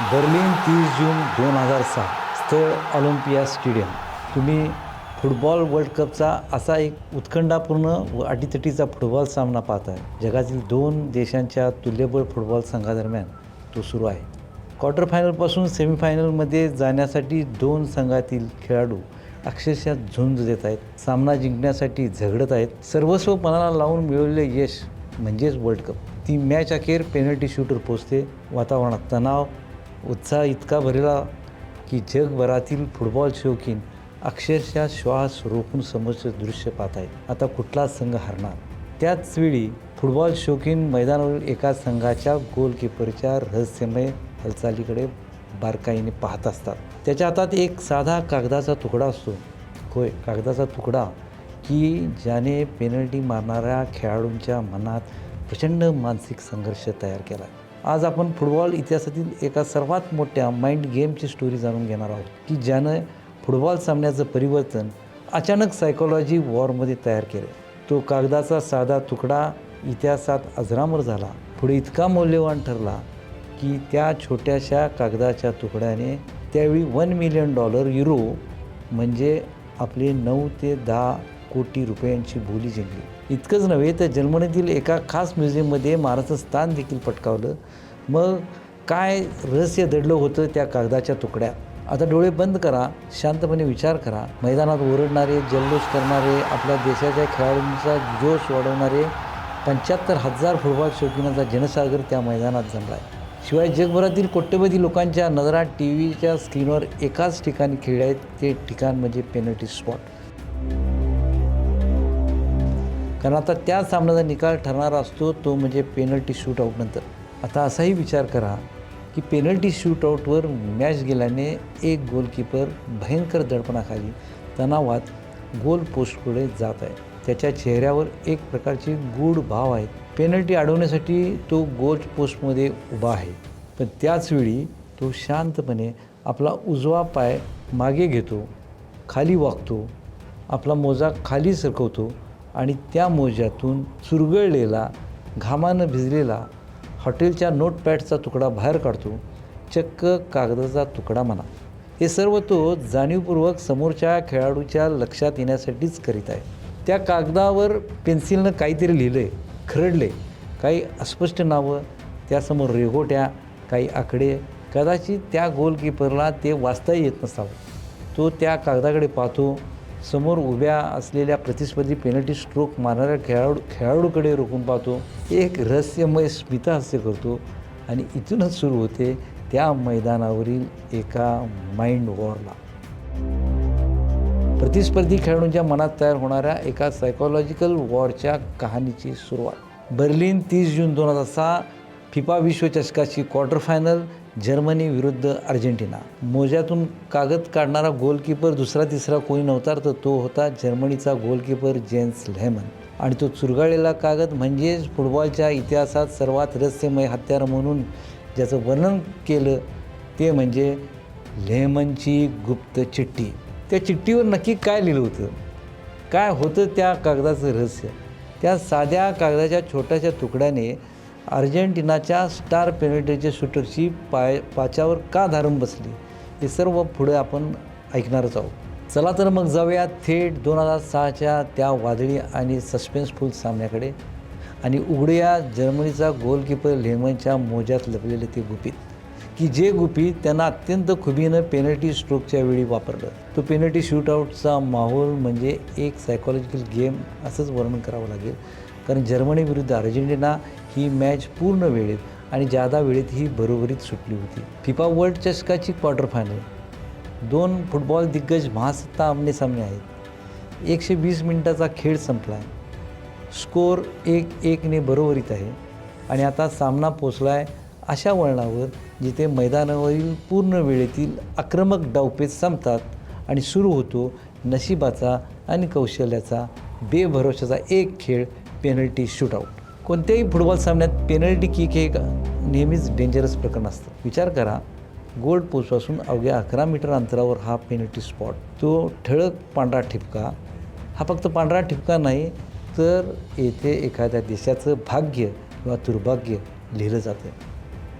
Berlin 30 जून 2006 स्थळ Olympia stadium. तुम्ही football world कपचा असा एक उत्कंठापूर्ण व अटीतटीचा फुटबॉल सामना पाहत आहे. जगातील दोन देशांच्या तुल्यबळ फुटबॉल संघादरम्यान तो सुरू आहे. क्वार्टर फायनलपासून सेमीफायनलमध्ये जाण्यासाठी दोन संघातील खेळाडू अक्षरशः झुंज देत आहेत. सामना जिंकण्यासाठी झगडत आहेत. सर्वस्व पणाला लावून मिळवलेले यश म्हणजेच वर्ल्ड कप. ती मॅच अखेर पेनल्टी शूटवर पोचते. वातावरणात तणाव, उत्साह इतका भरला की जगभरातील फुटबॉल शौकीन अक्षरशः श्वास रोखून समोरचे दृश्य पाहत आहेत. आता कुठला संघ हरणार? त्याच वेळी फुटबॉल शौकीन मैदानावरील एका संघाच्या गोलकीपरच्या रहस्यमय हालचालीकडे बारकाईने पाहत असतात. त्याच्या हातात एक साधा कागदाचा तुकडा असतो. होय, कागदाचा तुकडा की ज्याने पेनल्टी मारणाऱ्या खेळाडूंच्या मनात प्रचंड मानसिक संघर्ष तयार केला. आज आपण फुटबॉल इतिहासातील एका सर्वात मोठ्या माइंड गेमची स्टोरी जाणून घेणार आहोत की ज्यानं फुटबॉल सामन्याचं परिवर्तन अचानक सायकोलॉजी वॉरमध्ये तयार केलं. तो कागदाचा साधा तुकडा इतिहासात अजरामर झाला. पुढे इतका मौल्यवान ठरला की त्या छोट्याशा कागदाच्या तुकड्याने त्यावेळी $1 मिलियन युरो म्हणजे आपले 9 ते 10 कोटी रुपयांची बोली जिंकली. इतकंच नव्हे तर जर्मनीतील एका खास म्युझियममध्ये मानाचं स्थान देखील पटकावलं. मग काय रहस्य दडलं होतं त्या कागदाच्या तुकड्यात? आता डोळे बंद करा, शांतपणे विचार करा. मैदानात ओरडणारे, जल्लोष करणारे, आपल्या देशाच्या खेळाडूंचा जोश वाढवणारे 75,000 फुटबॉल शौकीनांचा जनसागर त्या मैदानात जमला आहे. शिवाय जगभरातील कोट्यवधी लोकांच्या नजरा टी व्हीच्या स्क्रीनवर एकाच ठिकाणी खेळल्या आहेत. ते ठिकाण म्हणजे पेनल्टी स्पॉट. कारण आता त्या सामन्याचा निकाल ठरणारा असतो तो म्हणजे पेनल्टी शूटआउटनंतर. आता असाही विचार करा की पेनल्टी शूटआउटवर मॅच गेल्याने एक गोलकीपर भयंकर दडपणाखाली तणावात गोल पोस्टकडे जात आहे. त्याच्या चेहऱ्यावर एक प्रकारचे गूढ भाव आहेत. पेनल्टी अडवण्यासाठी तो गोल पोस्टमध्ये उभा आहे, पण त्याचवेळी तो शांतपणे आपला उजवा पाय मागे घेतो, खाली वाकतो, आपला मोजा खाली सरकवतो आणि त्या मोज्यातून चुरगळलेला, घामानं भिजलेला हॉटेलच्या नोटपॅडचा तुकडा बाहेर काढतो. चक्क कागदाचा तुकडा म्हणा. हे सर्व तो जाणीवपूर्वक समोरच्या खेळाडूच्या लक्षात येण्यासाठीच करीत आहे. त्या कागदावर पेन्सिलनं काहीतरी लिहिलं आहे, खरडले, काही अस्पष्ट नावं, त्यासमोर रेघोट्या, काही आकडे. कदाचित त्या गोलकीपरला ते वाचताही येत नसावं. तो त्या कागदाकडे पाहतो. समोर उभ्या असलेल्या प्रतिस्पर्धी पेनल्टी स्ट्रोक मारणाऱ्या खेळाडूकडे रोखून पाहतो. एक रहस्यमय स्मितहास्य करतो आणि इथूनच सुरू होते त्या मैदानावरील एका माइंड वॉरला. प्रतिस्पर्धी खेळाडूंच्या मनात तयार होणाऱ्या एका सायकोलॉजिकल वॉरच्या कहाणीची सुरुवात. बर्लिन 30 जून 2006 फिफा विश्वचषकाची क्वार्टर फायनल. जर्मनी विरुद्ध अर्जेंटिना. मोज्यातून कागद काढणारा गोलकीपर दुसरा तिसरा कोणी नव्हता, तर तो होता जर्मनीचा गोलकीपर जेन्स लेहमन. आणि तो चुरगाळलेला कागद म्हणजेच फुटबॉलच्या इतिहासात सर्वात रहस्यमय हत्यार म्हणून ज्याचं वर्णन केलं ते म्हणजे लेहमनची गुप्त चिठ्ठी. त्या चिठ्ठीवर नक्की काय लिहिलं होतं? काय होतं त्या कागदाचं रहस्य? त्या साध्या कागदाच्या छोट्याशा तुकड्याने अर्जेंटिनाच्या स्टार पेनल्टीच्या शूटरची पाचावर का धारून बसली, हे सर्व पुढे आपण ऐकणारच आहोत. चला तर मग जाऊया थेट 2006च्या त्या वादळी आणि सस्पेन्सफुल सामन्याकडे आणि उघडूया जर्मनीचा गोलकीपर लेहमनच्या मोज्यात लपलेले ते गुपित, की जे गुपित त्यांना अत्यंत खुबीनं पेनल्टी स्ट्रोकच्या वेळी वापरलं. तो पेनल्टी शूटआउटचा माहोल म्हणजे एक सायकोलॉजिकल गेम असंच वर्णन करावं लागेल. कारण जर्मनी विरुद्ध अर्जेंटिना ही मॅच पूर्ण वेळेत आणि जादा वेळेत ही बरोबरीत सुटली होती. फिफा वर्ल्ड चषकाची क्वार्टर फायनल. दोन फुटबॉल दिग्गज महासत्ता आमनेसामने आहेत. 120 मिनिटाचा खेळ संपला आहे. स्कोर 1-1ने बरोबरीत आहे आणि आता सामना पोचला आहे अशा वळणावर जिथे मैदानावरील पूर्ण वेळेतील आक्रमक डावपेच संपतात आणि सुरू होतो नशिबाचा आणि कौशल्याचा बेभरोशाचा एक खेळ, पेनल्टी शूटआउट. कोणत्याही फुटबॉल सामन्यात पेनल्टी किक हे नेहमीच डेंजरस प्रकरण असतं. विचार करा, गोल पोस्टपासून अवघ्या 11 मीटर अंतरावर हा पेनल्टी स्पॉट. तो ठळक पांढरा ठिपका. हा फक्त पांढरा ठिपका नाही, तर येथे एखाद्या देशाचं भाग्य किंवा दुर्भाग्य लिहिलं जातं.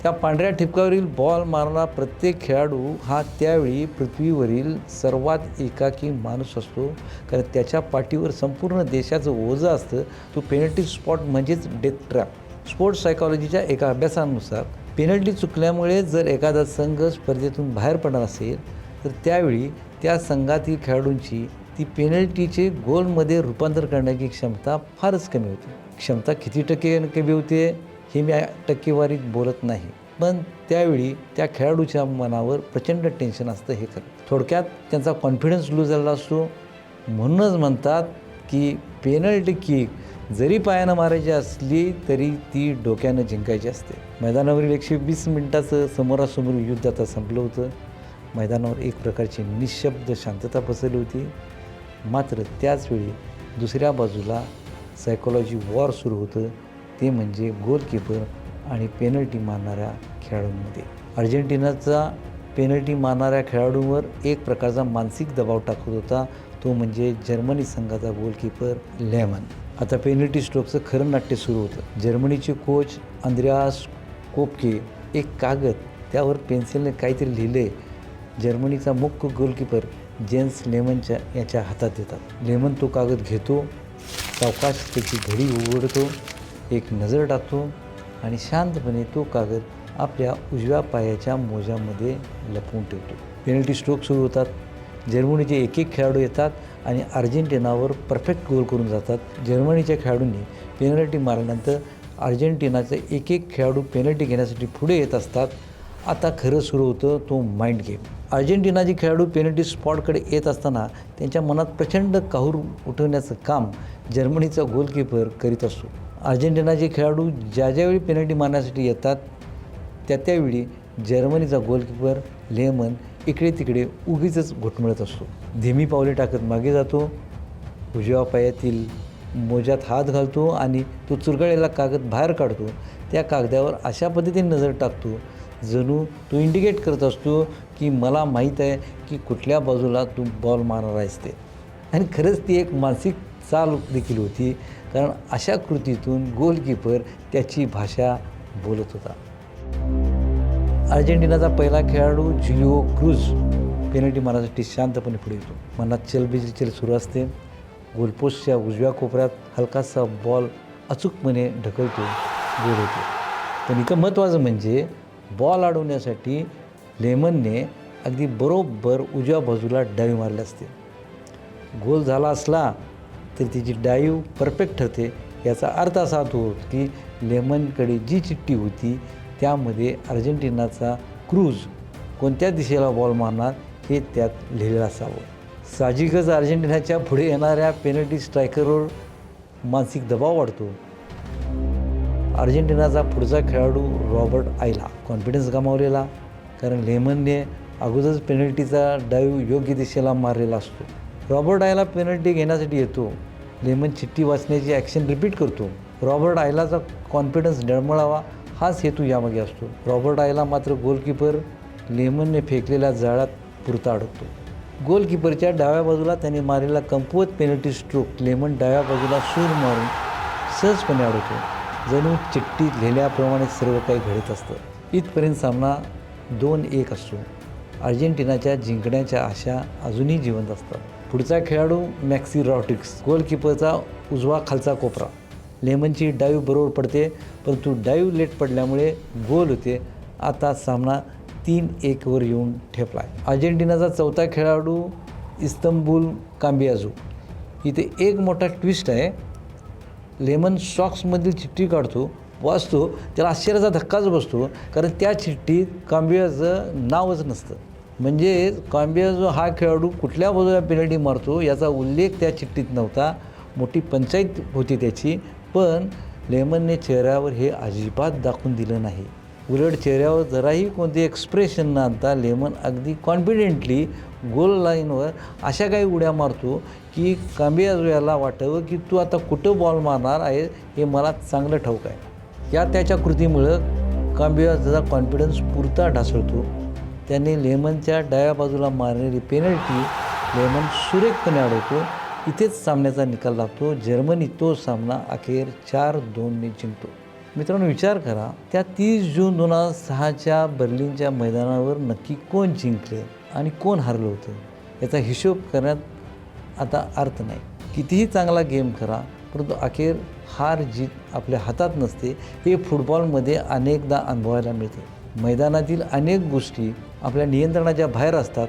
त्या पांढऱ्या ठिपकावरील बॉल मारणारा प्रत्येक खेळाडू हा त्यावेळी पृथ्वीवरील सर्वात एकाकी माणूस असतो, कारण त्याच्या पाठीवर संपूर्ण देशाचं ओझं असतं. तो पेनल्टी स्पॉट म्हणजेच डेथ ट्रॅप. स्पोर्ट्स सायकॉलॉजीच्या एका अभ्यासानुसार पेनल्टी चुकल्यामुळे जर एखादा संघ स्पर्धेतून बाहेर पडणार असेल तर त्यावेळी त्या संघातील खेळाडूंची ती पेनल्टीचे गोलमध्ये रूपांतर करण्याची क्षमता फारच कमी होते. क्षमता किती टक्के कमी होते हे मी टक्केवारीत बोलत नाही, पण त्यावेळी त्या खेळाडूच्या मनावर प्रचंड टेन्शन असतं हे खरं. थोडक्यात त्यांचा कॉन्फिडन्स लूज झालेला असतो. म्हणूनच म्हणतात की पेनल्टी किक जरी पायानं मारायची असली तरी ती डोक्यानं जिंकायची असते. मैदानावरील 120 मिनिटाचं समोरासमोर युद्ध आता संपलं होतं. मैदानावर एक प्रकारची निशब्द शांतता पसरली होती. मात्र त्याचवेळी दुसऱ्या बाजूला सायकोलॉजी वॉर सुरू होतं, ते म्हणजे गोलकीपर आणि पेनल्टी मारणाऱ्या खेळाडूंमध्ये. अर्जेंटिनाचा पेनल्टी मारणाऱ्या खेळाडूंवर एक प्रकारचा मानसिक दबाव टाकत होता, तो म्हणजे जर्मनी संघाचा गोलकीपर लेमन. आता पेनल्टी स्ट्रोकचं खरं नाट्य सुरू होतं. जर्मनीचे कोच अंद्रेआस कोपके एक कागद, त्यावर पेन्सिलने काहीतरी लिहिले, जर्मनीचा मुख्य गोलकीपर जेन्स लेमनच्या याच्या हातात देतात. लेमन तो कागद घेतो, सावकाश त्याची घडी उघडतो, एक नजर टाकतो आणि शांतपणे तो कागद आपल्या उजव्या पायाच्या मोजामध्ये लपवून ठेवतो. पेनल्टी स्ट्रोक सुरू होतात. जर्मनीचे एक एक खेळाडू येतात आणि अर्जेंटिनावर परफेक्ट गोल करून जातात. जर्मनीच्या खेळाडूंनी पेनल्टी मारल्यानंतर अर्जेंटिनाचे एक एक खेळाडू पेनल्टी घेण्यासाठी पुढे येत असतात. आता खरं सुरू होतं तो माइंड गेम. अर्जेंटिनाचे खेळाडू पेनल्टी स्पॉटकडे येत असताना त्यांच्या मनात प्रचंड काहूर उठवण्याचं काम जर्मनीचा गोलकीपर करीत असतो. अर्जेंटिनाचे खेळाडू ज्यावेळी पेनल्टी मारण्यासाठी येतात त्यावेळी जर्मनीचा गोलकीपर लेमन इकडे तिकडे उगीचच घुटमळत असतो. धीमी पावले टाकत मागे जातो, उजव्या पायातील मोजात हात घालतो आणि तो चुरगळलेला कागद बाहेर काढतो. त्या कागदावर अशा पद्धतीने नजर टाकतो जणू तो इंडिकेट करत असतो की मला माहीत आहे की कुठल्या बाजूला तू बॉल मारणार आहेस ते. आणि खरंच ती एक मानसिक चाल देखील होती, कारण अशा कृतीतून गोलकीपर त्याची भाषा बोलत होता. अर्जेंटिनाचा पहिला खेळाडू जुलिओ क्रूज पेनल्टी मारण्यासाठी शांतपणे पुढे येतो. मनात चलबिचल सुरू असते. गोलपोस्टच्या उजव्या कोपऱ्यात हलकासा बॉल अचूकपणे ढकलतो, गोल होतो. पण इथं महत्त्वाचं म्हणजे बॉल अडवण्यासाठी लेमनने अगदी बरोबर उजव्या बाजूला डाईव्ह मारले असते. गोल झाला असला तरी तिची डाईव्ह परफेक्ट ठरते. याचा अर्थ असा होतो की लेमनकडे जी चिठ्ठी होती त्यामध्ये अर्जेंटिनाचा क्रूज कोणत्या दिशेला बॉल मारणार हे त्यात लिहिलेलं असावं. साहजिकच अर्जेंटिनाच्या पुढे येणाऱ्या पेनल्टी स्ट्रायकरवर मानसिक दबाव वाढतो. अर्जेंटिनाचा पुढचा खेळाडू रॉबर्ट आयला कॉन्फिडन्स गमावलेला, कारण लेमनने अगोदरच पेनल्टीचा डाईव्ह योग्य दिशेला मारलेला असतो. रॉबर्ट आयला पेनल्टी घेण्यासाठी येतो. लेमन चिठ्ठी वाचण्याची ॲक्शन रिपीट करतो. रॉबर्ट आयलाचा कॉन्फिडन्स डळमळावा हाच हेतू यामागे असतो. रॉबर्ट आयला मात्र गोलकीपर लेमनने फेकलेल्या जाळ्यात पुरता अडकतो. गोलकीपरच्या डाव्या बाजूला त्याने मारलेला कमकुवत पेनल्टी स्ट्रोक लेमन डाव्या बाजूला सूर मारून सहजपणे अडवतो. जणू चिठ्ठीत लिहिल्याप्रमाणे सर्व काही घडत असतं. इथपर्यंत सामना 2-1 असतो. अर्जेंटिनाच्या जिंकण्याच्या आशा अजूनही जिवंत असतात. पुढचा खेळाडू मॅक्सी रॉड्रिग्स, गोलकीपरचा उजवा खालचा कोपरा. लेमनची डाईव्ह बरोबर पडते, परंतु डाईव्ह लेट पडल्यामुळे गोल होते. आता सामना 3-1 येऊन ठेपला आहे. अर्जेंटिनाचा चौथा खेळाडू इस्तंबुल काम्बियाजो. इथे एक मोठा ट्विस्ट आहे. लेमन सॉक्समधील चिठ्ठी काढतो, वाचतो, त्याला आश्चर्याचा धक्काच बसतो, कारण त्या चिठ्ठीत काम्बियाचं नावच नसतं. म्हणजे काम्बियाजो हा खेळाडू कुठल्या बाजूला पेनल्टी मारतो याचा उल्लेख त्या चिठ्ठीत नव्हता. मोठी पंचायत होती त्याची, पण लेमनने चेहऱ्यावर हे अजिबात दाखवून दिलं नाही. उलट चेहऱ्यावर जराही कोणते एक्सप्रेशन न आणता लेमन अगदी कॉन्फिडेंटली गोल लाईनवर अशा काही उड्या मारतो की काम्बियाजो याला वाटावं की तू आता कुठं बॉल मारणार आहे हे मला चांगलं ठाऊक आहे. या त्याच्या कृतीमुळं काम्बियाजोचा कॉन्फिडन्स पुरता ढासळतो. त्याने लेमनच्या डाव्या बाजूला मारलेली पेनल्टी लेमन सुरेखपणे अडवतो. इथेच सामन्याचा निकाल लागतो. जर्मनी तो सामना अखेर 4-2 जिंकतो. मित्रांनो, विचार करा, त्या 30 जून 2006च्या बर्लिनच्या मैदानावर नक्की कोण जिंकलं आणि कोण हरलं होतं याचा हिशोब करण्यात आता अर्थ नाही. कितीही चांगला गेम करा, परंतु अखेर हार जीत आपल्या हातात नसते. हे फुटबॉलमध्ये अनेकदा अनुभवायला मिळतं. मैदानातील अनेक गोष्टी आपल्या नियंत्रणाच्या बाहेर असतात.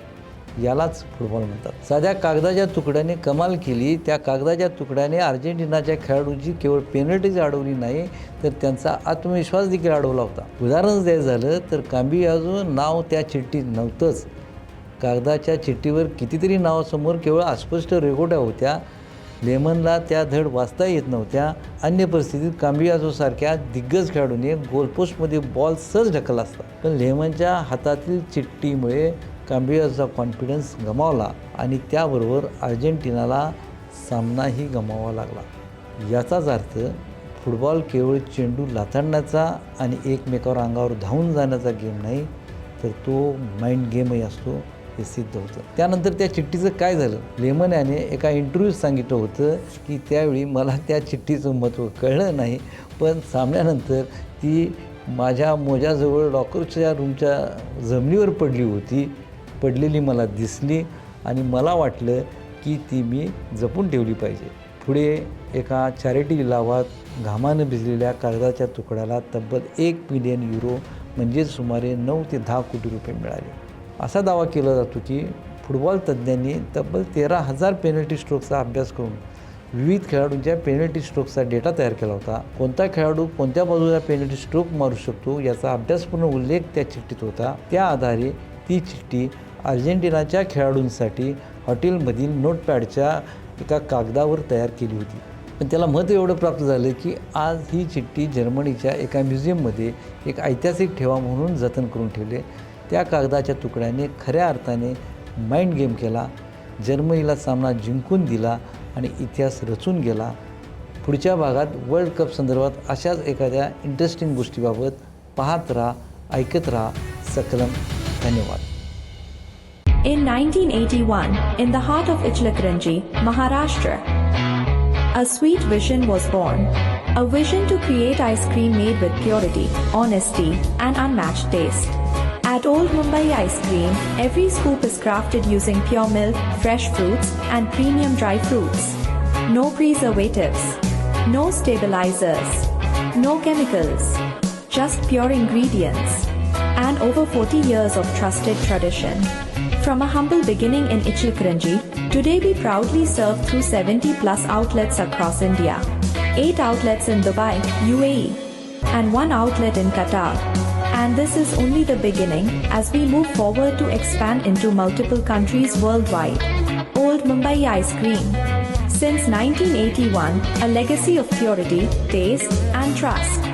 यालाच फुटबॉल म्हणतात. साध्या कागदाच्या तुकड्याने कमाल केली. त्या कागदाच्या तुकड्याने अर्जेंटिनाच्या खेळाडूंची केवळ पेनल्टीच अडवली नाही, तर त्यांचा आत्मविश्वास देखील अडवला होता. उदाहरण द्यायचं झालं तर काम्बियाजो नाव त्या चिठ्ठीत नव्हतंच. कागदाच्या चिठ्ठीवर कितीतरी नावासमोर केवळ अस्पष्ट रेघोट्या होत्या. लेमनला त्या धड वाचता येत नव्हत्या. अन्य परिस्थितीत काम्बियाजोसारख्या दिग्गज खेळाडूने गोलपोस्टमध्ये बॉल सहज ढकलला असता. पण लेमनच्या हातातील चिठ्ठीमुळे काम्बियाजोचा कॉन्फिडन्स गमावला आणि त्याबरोबर अर्जेंटिनाला सामनाही गमावावा लागला. याचाच अर्थ फुटबॉल केवळ चेंडू लाथाडण्याचा आणि एकमेकावर अंगावर धावून जाण्याचा गेम नाही, तर तो माइंड गेमही असतो, हे सिद्ध होतं. त्यानंतर त्या चिठ्ठीचं काय झालं? लेमन याने एका इंटरव्ह्यूत सांगितलं होतं की त्यावेळी मला त्या चिठ्ठीचं महत्त्व कळलं नाही, पण सामन्यानंतर ती माझ्या मोजाजवळ लॉकरच्या रूमच्या जमिनीवर पडलेली मला दिसली आणि मला वाटलं की ती मी जपून ठेवली पाहिजे. पुढे एका चॅरिटी लिलावात घामानं भिजलेल्या कागदाच्या तुकड्याला तब्बल 1 मिलियन युरो म्हणजे सुमारे 9 ते 10 कोटी रुपये मिळाले. असा दावा केला जातो की फुटबॉल तज्ज्ञांनी तब्बल 13,000 पेनल्टी स्ट्रोकचा अभ्यास करून विविध खेळाडूंच्या पेनल्टी स्ट्रोकचा डेटा तयार केला होता. कोणता खेळाडू कोणत्या बाजूला पेनल्टी स्ट्रोक मारू शकतो याचा अभ्यासपूर्ण उल्लेख त्या चिठ्ठीत होता. त्या आधारे ती चिठ्ठी अर्जेंटिनाच्या खेळाडूंसाठी हॉटेलमधील नोटपॅडच्या एका कागदावर तयार केली होती. पण त्याला महत्त्व एवढं प्राप्त झालं की आज ही चिठ्ठी जर्मनीच्या एका म्युझियममध्ये एक ऐतिहासिक ठेवा म्हणून जतन करून ठेवले. त्या कागदाच्या तुकड्याने खऱ्या अर्थाने माइंड गेम केला, जर्मनीला सामना जिंकून दिला आणि इतिहास रचून गेला. पुढच्या भागात वर्ल्ड कप संदर्भात अशाच एखाद्या इंटरेस्टिंग गोष्टीबाबत पाहत राहा, ऐकत राहा. सकलम. धन्यवाद. In 1981, in the heart of Ichilkaranji, Maharashtra, a sweet vision was born. A vision to create ice cream made with purity, honesty, and unmatched taste. At Old Mumbai Ice Cream, every scoop is crafted using pure milk, fresh fruits, and premium dry fruits. No preservatives, no stabilizers, no chemicals, just pure ingredients, and over 40 years of trusted tradition. From a humble beginning in Ichilkaranji, today we proudly serve through 70 plus outlets across India, 8 outlets in Dubai, UAE, and 1 outlet in Qatar. And this is only the beginning as we move forward to expand into multiple countries worldwide. Old Mumbai Ice Cream. Since 1981, a legacy of purity, taste, and trust.